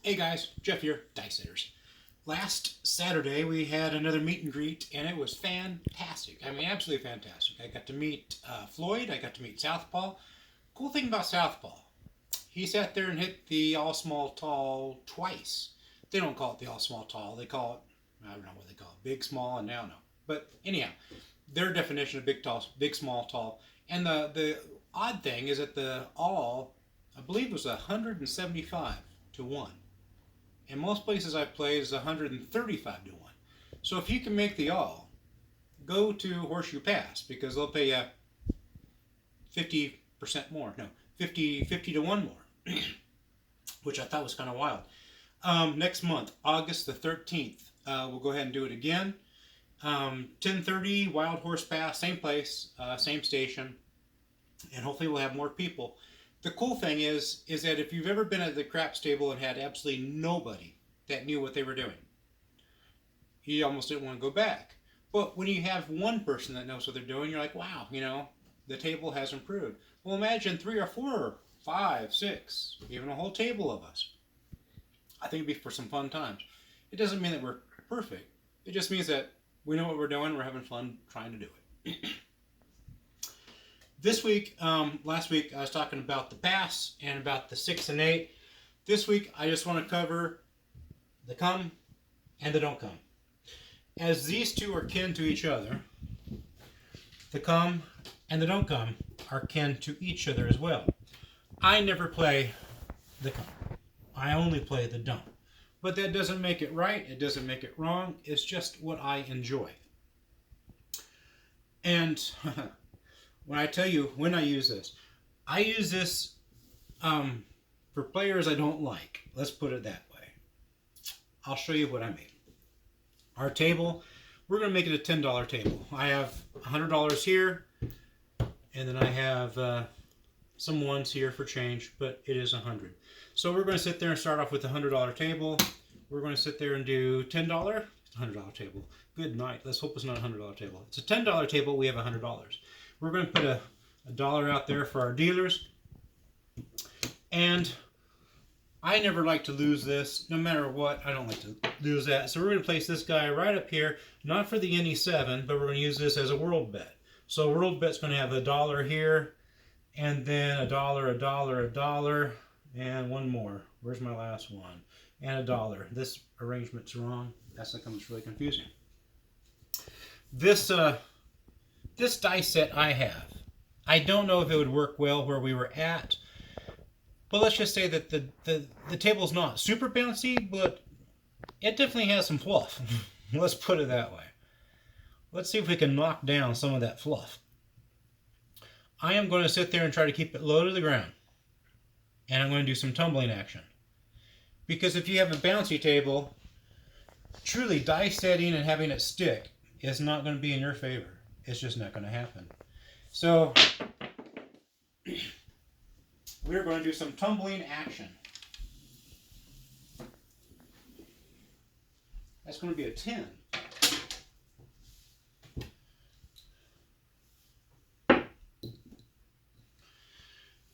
Hey guys, Jeff here, Dice Sitters. Last Saturday we had another meet and greet, and it was fantastic. I mean, absolutely fantastic. I got to meet Floyd. I got to meet Southpaw. Cool thing about Southpaw, he sat there and hit the all small tall twice. They don't call it the all small tall. They call it, I don't know what they call it, big small, and now no. But anyhow, their definition of big tall, big small tall, and the odd thing is that the all, I believe, was 175 to one. In most places I've played is 135 to 1. So if you can make the all, go to Horseshoe Pass because they'll pay you 50% more. No, 50 to 1 more, which I thought was kind of wild. Next month, August the 13th, we'll go ahead and do it again. 10:30 Wild Horse Pass, same place, same station, and hopefully we'll have more people. The cool thing is that if you've ever been at the craps table and had absolutely nobody that knew what they were doing, you almost didn't want to go back. But when you have one person that knows what they're doing, you're like, wow, the table has improved. Well, imagine 3 or 4, or 5, 6, even a whole table of us. I think it'd be for some fun times. It doesn't mean that we're perfect. It just means that we know what we're doing. We're having fun trying to do it. This week, last week, I was talking about the pass and about the 6 and 8. This week, I just want to cover the come and the don't come. As these two are kin to each other, the come and the don't come are kin to each other as well. I never play the come. I only play the don't. But that doesn't make it right. It doesn't make it wrong. It's just what I enjoy. And when I tell you when I use this for players I don't like. Let's put it that way. I'll show you what I mean. Our table, we're going to make it a $10 table. I have $100 here, and then I have some ones here for change, but it is $100. So we're going to sit there and start off with a $100 table. We're going to sit there and do $10, $100 table. Good night. Let's hope it's not a $100 table. It's a $10 table. We have $100. We're going to put a dollar out there for our dealers. And I never like to lose this. No matter what, I don't like to lose that. So we're going to place this guy right up here, not for the NE7, but we're going to use this as a world bet. So world bet's going to have a dollar here, and then a dollar, and one more. Where's my last one? And a dollar. This arrangement's wrong. That's what becomes really confusing. This dice set I have, I don't know if it would work well where we were at, but let's just say that the table's not super bouncy, but it definitely has some fluff. Let's put it that way. Let's see if we can knock down some of that fluff. I am going to sit there and try to keep it low to the ground. And I'm going to do some tumbling action. Because if you have a bouncy table, truly dice setting and having it stick is not going to be in your favor. It's just not going to happen. So we're going to do some tumbling action. That's going to be a 10.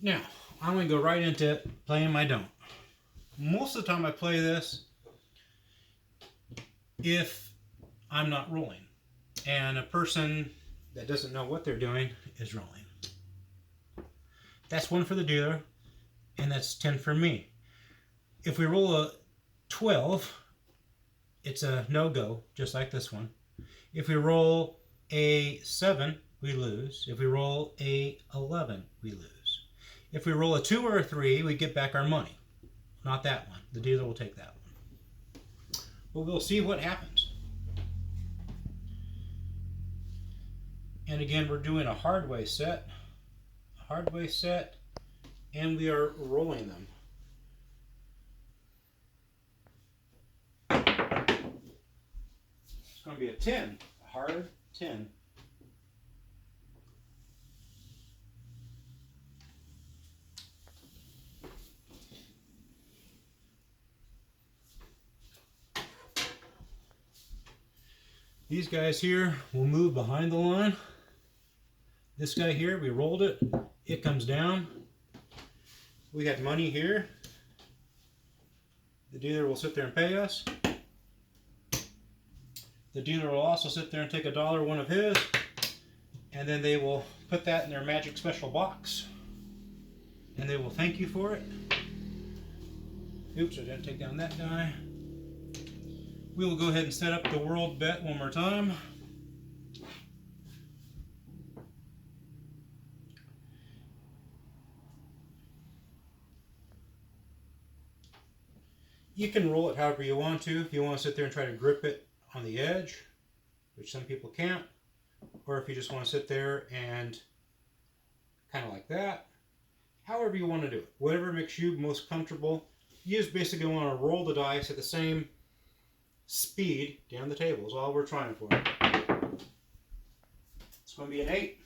Now, I'm going to go right into playing my don't. Most of the time I play this if I'm not rolling. And a person that doesn't know what they're doing is rolling. That's 1 for the dealer, and that's 10 for me. If we roll a 12, it's a no-go, just like this one. If we roll a 7, we lose. If we roll a 11, we lose. If we roll a 2 or a 3, we get back our money. Not that one. The dealer will take that one. But we'll see what happens. And again, we're doing a hardway set. And we are rolling them. It's going to be a 10, a hard 10. These guys here will move behind the line. This guy here, we rolled it. It comes down. We got money here. The dealer will sit there and pay us. The dealer will also sit there and take $1, one of his, and then they will put that in their magic special box, and they will thank you for it. Oops, I didn't take down that guy. We will go ahead and set up the world bet one more time. You can roll it however you want to. If you want to sit there and try to grip it on the edge, which some people can't, or if you just want to sit there and kind of like that, however you want to do it, whatever makes you most comfortable. You just basically want to roll the dice at the same speed down the table is all we're trying for. It's going to be an 8.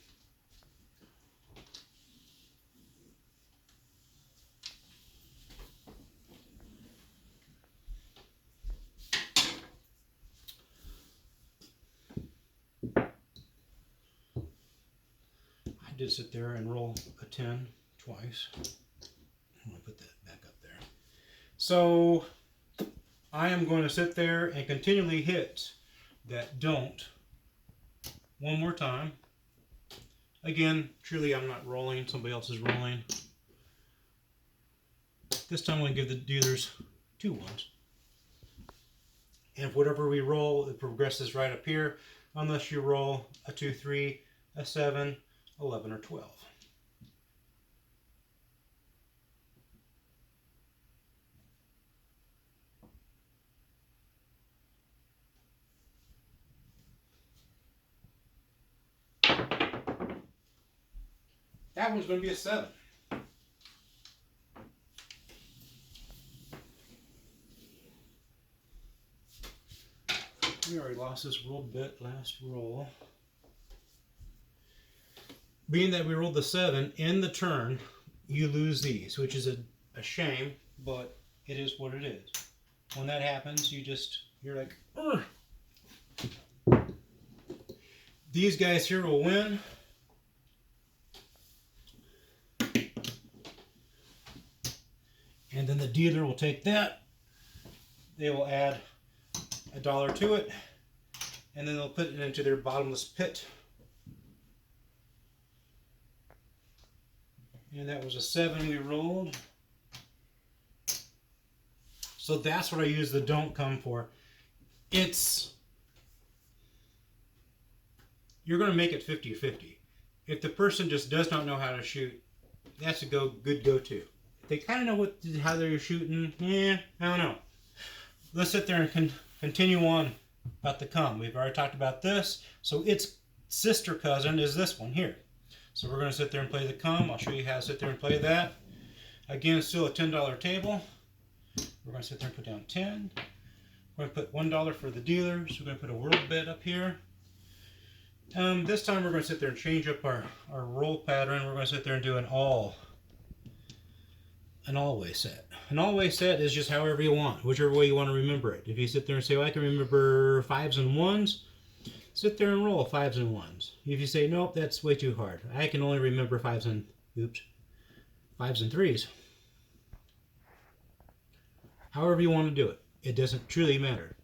I did sit there and roll a 10 twice. I'm going to put that back up there. So I am going to sit there and continually hit that don't one more time. Again, truly I'm not rolling, somebody else is rolling. This time I'm going to give the dealers 2 ones. And if whatever we roll, it progresses right up here, unless you roll a 2, 3, a 7, 11, or 12. That one's going to be a 7. We already lost this world bet last roll. Being that we rolled the 7 in the turn, you lose these, which is a shame, but it is what it is. When that happens, you're like, ugh. These guys here will win. And then the dealer will take that. They will add $1 to it, and then they'll put it into their bottomless pit. And that was a 7 we rolled. So that's what I use the don't come for. You're going to make it 50-50. If the person just does not know how to shoot, that's a good go-to. If they kind of know how they're shooting, I don't know. Let's sit there and continue on about the come. We've already talked about this. So its sister cousin is this one here. So we're going to sit there and play the come. I'll show you how to sit there and play that. Again, it's still a $10 table. We're going to sit there and put down 10. We're going to put $1 for the dealers. We're going to put a world bet up here. This time we're going to sit there and change up our roll pattern. We're going to sit there and do an always set. An always set is just however you want, whichever way you want to remember it. If you sit there and say, well, I can remember 5s and 1s, sit there and roll 5s and 1s. If you say, nope, that's way too hard. I can only remember 5s and 3s. However you want to do it. It doesn't truly matter.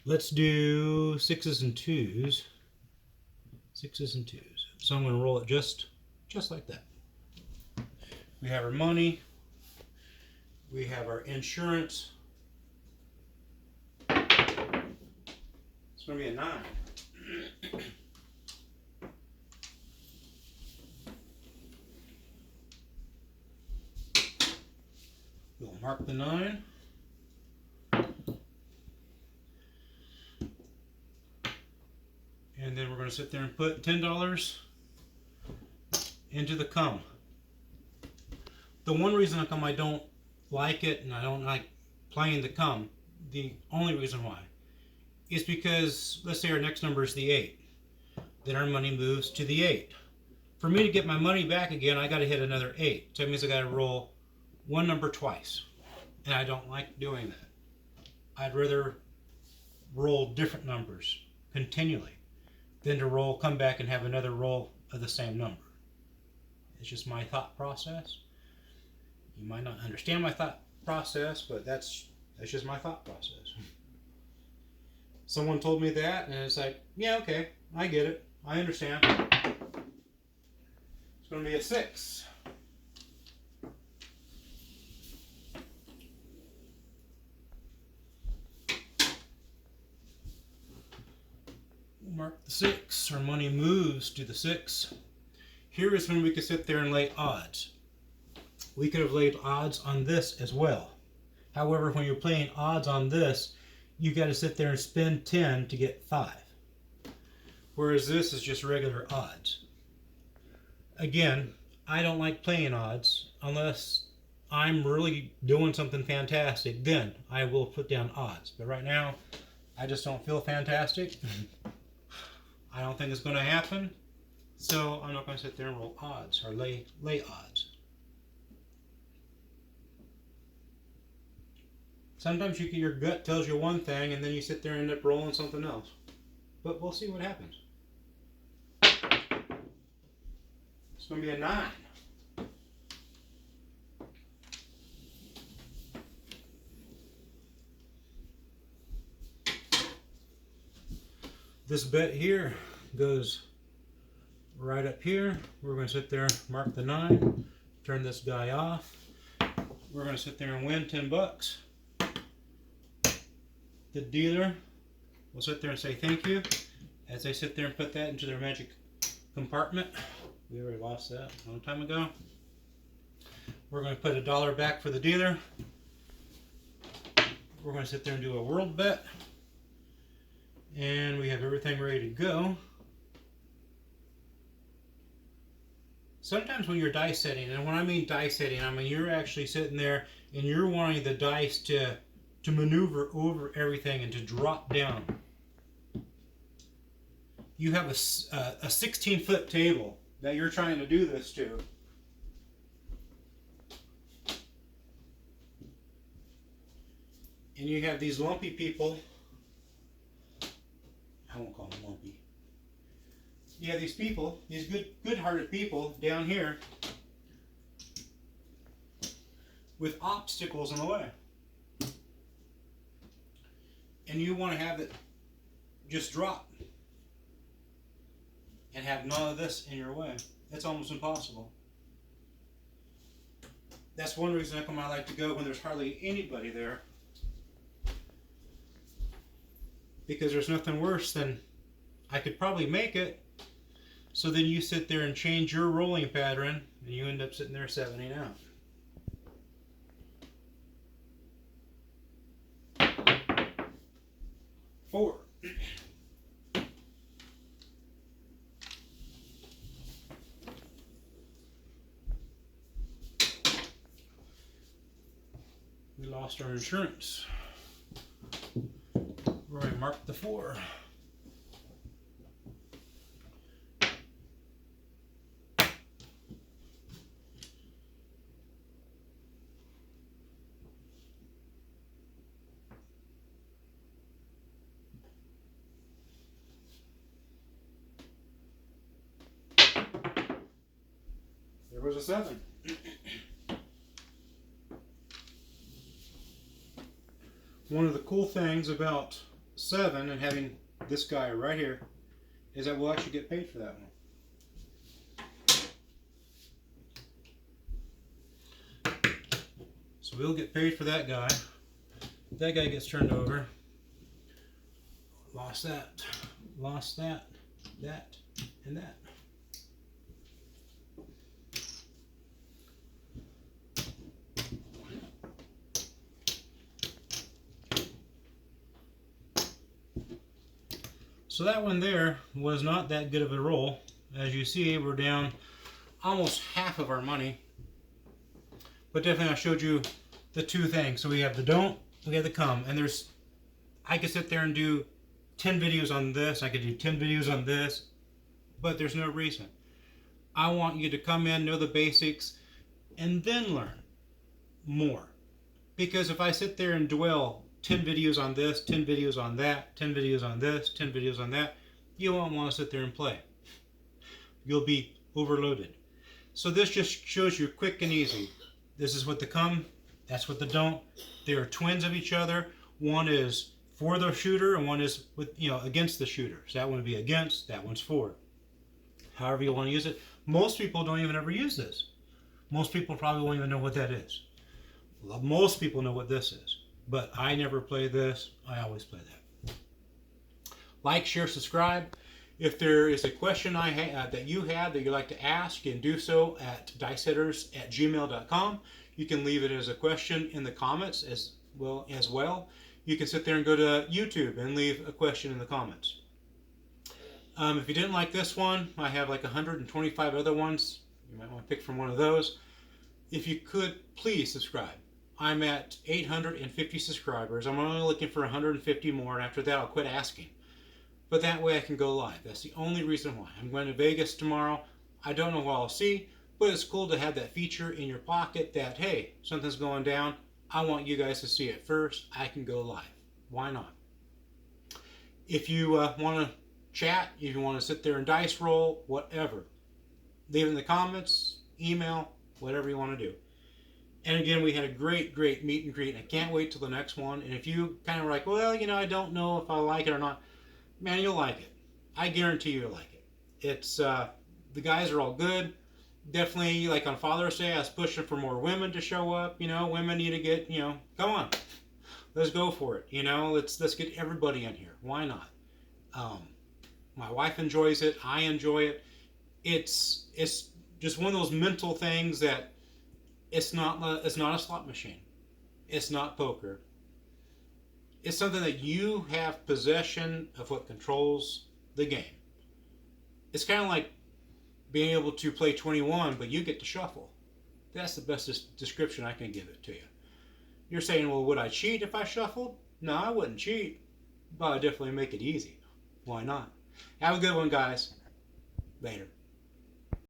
Let's do 6s and 2s. 6s and 2s. So I'm going to roll it just like that. We have our money. We have our insurance. It's going to be a 9. We'll mark the 9. And then we're going to sit there and put $10 into the come. The one reason how come I don't like it and I don't like playing the come, the only reason why, is because let's say our next number is the 8. Then our money moves to the 8. For me to get my money back again, I got to hit another 8. So that means I got to roll one number twice. And I don't like doing that. I'd rather roll different numbers continually than to come back and have another roll of the same number. It's just my thought process. You might not understand my thought process, but that's just my thought process. Someone told me that, and it's like, yeah, okay, I get it. I understand. It's going to be a 6. Mark the 6. Our money moves to the 6. Here is when we could sit there and lay odds. We could have laid odds on this as well. However, when you're playing odds on this, you got to sit there and spend 10 to get 5. Whereas this is just regular odds. Again, I don't like playing odds unless I'm really doing something fantastic. Then I will put down odds. But right now, I just don't feel fantastic. I don't think it's going to happen. So I'm not going to sit there and roll odds or lay odds. Sometimes your gut tells you one thing and then you sit there and end up rolling something else. But we'll see what happens. It's going to be a 9. This bet here goes right up here. We're going to sit there, mark the 9, turn this guy off. We're going to sit there and win 10 bucks. The dealer will sit there and say thank you as they sit there and put that into their magic compartment. We already lost that a long time ago. We're going to put $1 back for the dealer. We're going to sit there and do a world bet. And we have everything ready to go. Sometimes when you're dice setting, and when I mean dice setting, I mean you're actually sitting there and you're wanting the dice to maneuver over everything and to drop down. You have a 16-foot table that you're trying to do this to. And you have these lumpy people. I won't call them lumpy. You have these people, these good-hearted people down here with obstacles in the way. And you want to have it just drop and have none of this in your way. That's almost impossible. That's one reason how come I like to go when there's hardly anybody there. Because there's nothing worse than I could probably make it. So then you sit there and change your rolling pattern and you end up sitting there 7-ing out. Four. We lost our insurance. We're going to mark the 4. There was a 7. One of the cool things about 7 and having this guy right here is that we'll actually get paid for that one. So we'll get paid for that guy. That guy gets turned over. Lost that, that, and that. So that one there was not that good of a roll. As you see, we're down almost half of our money. But definitely I showed you the two things. So we have the don't, we have the come. And I could sit there and do 10 videos on this. I could do 10 videos on this. But there's no reason. I want you to come in, know the basics, and then learn more. Because if I sit there and dwell 10 videos on this, 10 videos on that, 10 videos on this, 10 videos on that, you won't want to sit there and play. You'll be overloaded. So this just shows you quick and easy. This is what the come That's what the don't. They are twins of each other. One is for the shooter and one is with against the shooter. So that one would be against, that one's for. However you want to use it. Most people don't even ever use this. Most people probably won't even know what that is. Most people know what this is. But I never play this. I always play that. Like, share, subscribe. If there is a question that you had that you'd like to ask, you can do so at dicehitters@gmail.com. You can leave it as a question in the comments as well. You can sit there and go to YouTube and leave a question in the comments. If you didn't like this one, I have like 125 other ones. You might want to pick from one of those. If you could, please subscribe. I'm at 850 subscribers. I'm only looking for 150 more, and after that I'll quit asking. But that way I can go live. That's the only reason why. I'm going to Vegas tomorrow. I don't know what I'll see, but it's cool to have that feature in your pocket that, hey, something's going down. I want you guys to see it first. I can go live. Why not? If you want to chat, if you want to sit there and dice roll, whatever, leave it in the comments, email, whatever you want to do. And again, we had a great meet and greet. I can't wait till the next one. And if you kind of were like, well, I don't know if I like it or not, man, you'll like it. I guarantee you'll like it. It's the guys are all good. Definitely, like on Father's Day, I was pushing for more women to show up. Women need to get, come on, let's go for it. Let's get everybody in here. Why not? My wife enjoys it. I enjoy it. It's just one of those mental things that it's not a slot machine. It's not poker. It's something that you have possession of what controls the game. It's kind of like being able to play 21, but you get to shuffle. That's the best description I can give it to you. You're saying, well, would I cheat if I shuffled? No, I wouldn't cheat, but I'd definitely make it easy. Why not? Have a good one, guys. Later.